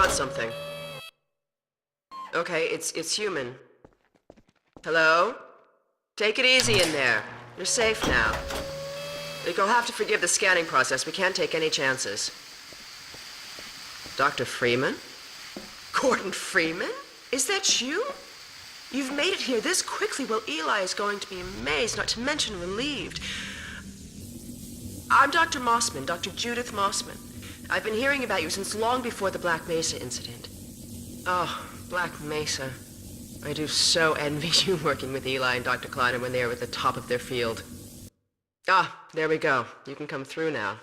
want something. Okay, it's human. Hello? Take it easy in there. You're safe now. You'll have to forgive the scanning process. We can't take any chances. Dr. Freeman? Gordon Freeman? Is that you? You've made it here this quickly. Well, Eli is going to be amazed, not to mention relieved. I'm Dr. Mossman, Dr. Judith Mossman. I've been hearing about you since long before the Black Mesa incident. Oh, Black Mesa. I do so envy you working with Eli and Dr. Kleiner when they were at the top of their field. Ah, there we go. You can come through now.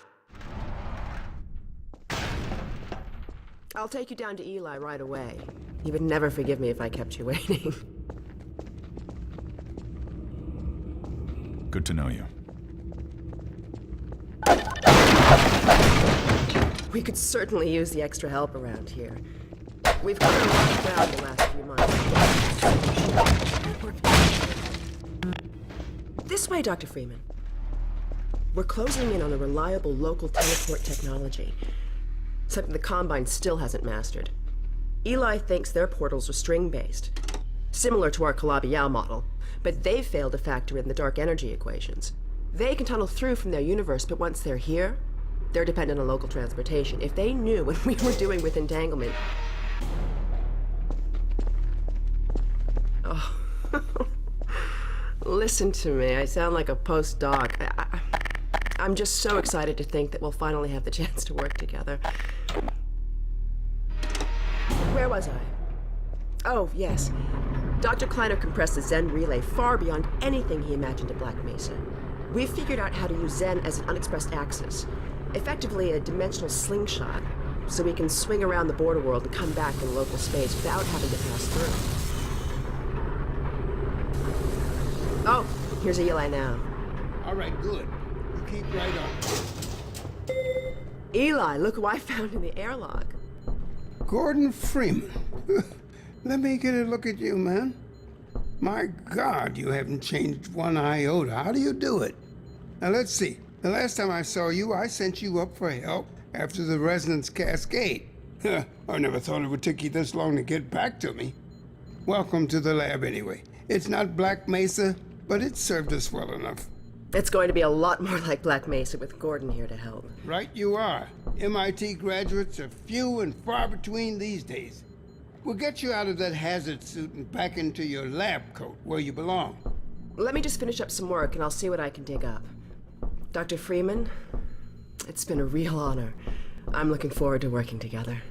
I'll take you down to Eli right away. He would never forgive me if I kept you waiting. Good to know you. We could certainly use the extra help around here. We've covered a lot of ground the last few months. This way, Dr. Freeman. We're closing in on a reliable local teleport technology. Something the Combine still hasn't mastered. Eli thinks their portals are string-based, similar to our Calabi-Yau model, but they've failed to factor in the dark energy equations. They can tunnel through from their universe, but once they're here, they're dependent on local transportation. If they knew what we were doing with entanglement... Oh. Listen to me, I sound like a postdoc. I'm just so excited to think that we'll finally have the chance to work together. Where was I? Oh, yes. Dr. Kleiner compressed the Zen relay far beyond anything he imagined at Black Mesa. We've figured out how to use Zen as an unexpressed axis, effectively a dimensional slingshot, so we can swing around the border world and come back in local space without having to pass through. Oh, here's Eli now. All right, good. You keep right on. Eli, look who I found in the airlock. Gordon Freeman. Let me get a look at you, man. My God, you haven't changed one iota. How do you do it? Now, let's see. The last time I saw you, I sent you up for help after the resonance cascade. I never thought it would take you this long to get back to me. Welcome to the lab, anyway. It's not Black Mesa, but it served us well enough. It's going to be a lot more like Black Mesa with Gordon here to help. Right you are. MIT graduates are few and far between these days. We'll get you out of that hazard suit and back into your lab coat where you belong. Let me just finish up some work and I'll see what I can dig up. Dr. Freeman, it's been a real honor. I'm looking forward to working together.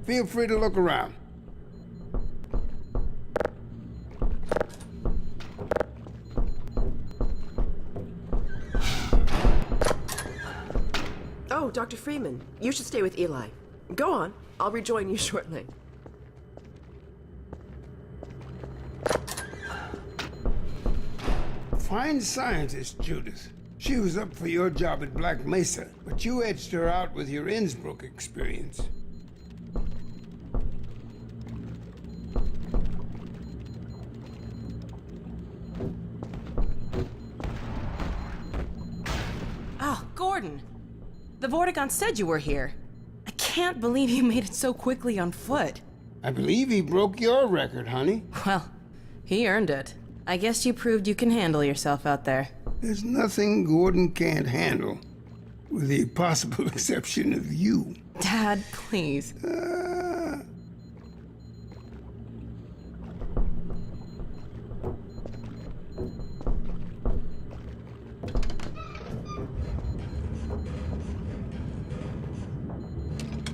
Feel free to look around. Oh, Dr. Freeman, you should stay with Eli. Go on, I'll rejoin you shortly. Fine scientist, Judith. She was up for your job at Black Mesa, but you edged her out with your Innsbruck experience. Oh, Gordon. The Vortigaunt said you were here. I can't believe you made it so quickly on foot. I believe he broke your record, honey. Well, he earned it. I guess you proved you can handle yourself out there. There's nothing Gordon can't handle, with the possible exception of you. Dad, please.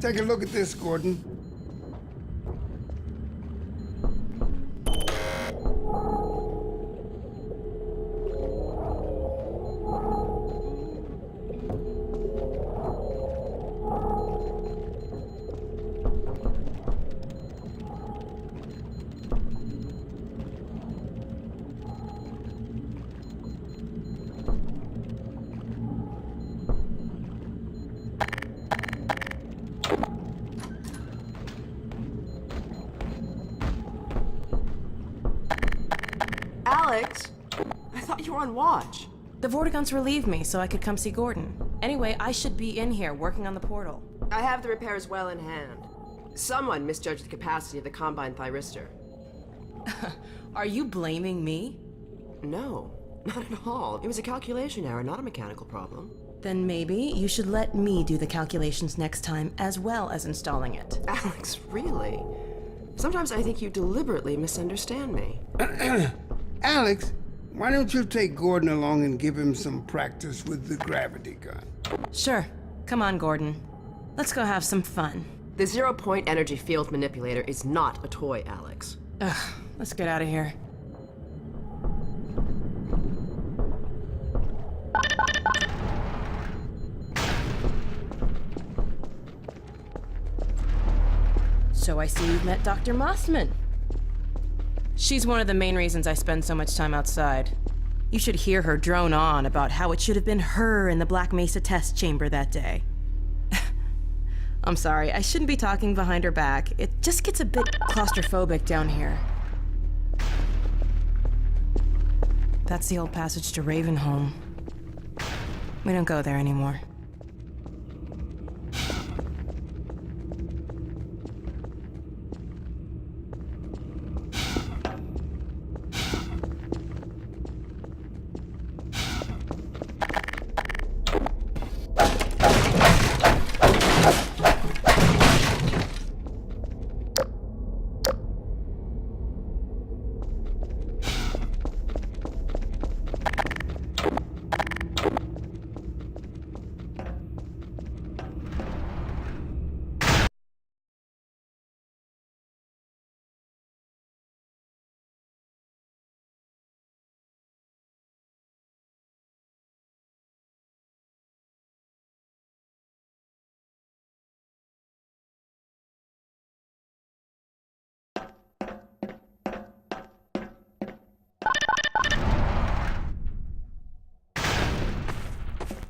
Take a look at this, Gordon. Alex, I thought you were on watch. The Vortigaunts relieved me so I could come see Gordon. Anyway, I should be in here working on the portal. I have the repairs well in hand. Someone misjudged the capacity of the Combine thyristor. Are you blaming me? No, not at all. It was a calculation error, not a mechanical problem. Then maybe you should let me do the calculations next time, as well as installing it. Alex, really? Sometimes I think you deliberately misunderstand me. Alex, why don't you take Gordon along and give him some practice with the gravity gun? Sure. Come on, Gordon. Let's go have some fun. The zero-point energy field manipulator is not a toy, Alex. Ugh, let's get out of here. So I see you've met Dr. Mossman. She's one of the main reasons I spend so much time outside. You should hear her drone on about how it should have been her in the Black Mesa test chamber that day. I'm sorry, I shouldn't be talking behind her back. It just gets a bit claustrophobic down here. That's the old passage to Ravenholm. We don't go there anymore.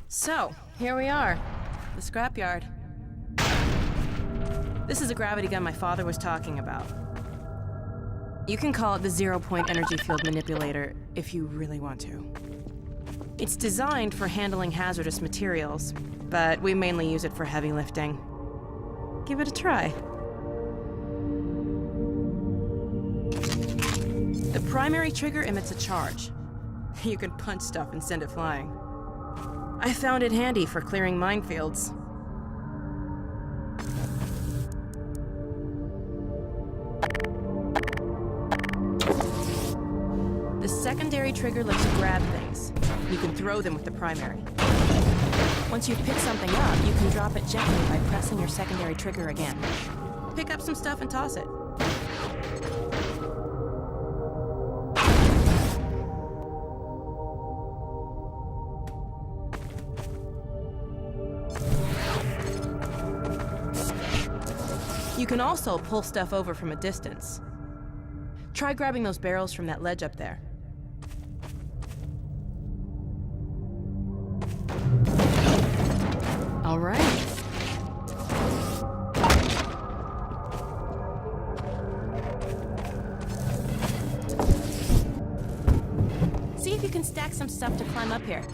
So, here we are, the scrapyard. This is a gravity gun my father was talking about. You can call it the zero-point energy field manipulator if you really want to. It's designed for handling hazardous materials, but we mainly use it for heavy lifting. Give it a try. The primary trigger emits a charge. You can punch stuff and send it flying. I found it handy for clearing minefields. The secondary trigger lets you grab things. You can throw them with the primary. Once you've picked something up, you can drop it gently by pressing your secondary trigger again. Pick up some stuff and toss it. You can also pull stuff over from a distance. Try grabbing those barrels from that ledge up there. All right. See if you can stack some stuff to climb up here.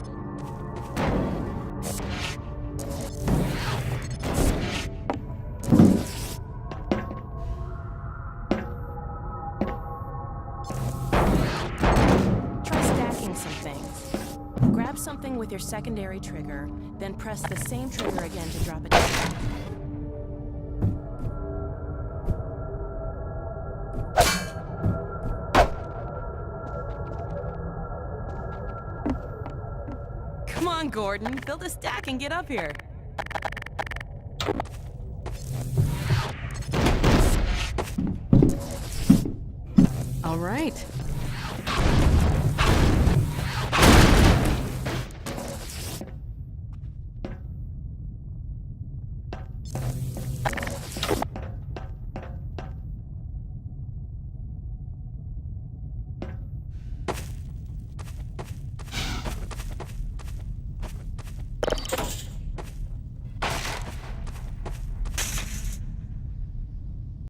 Grab something with your secondary trigger, then press the same trigger again to drop it down. Come on, Gordon, build a stack and get up here. All right.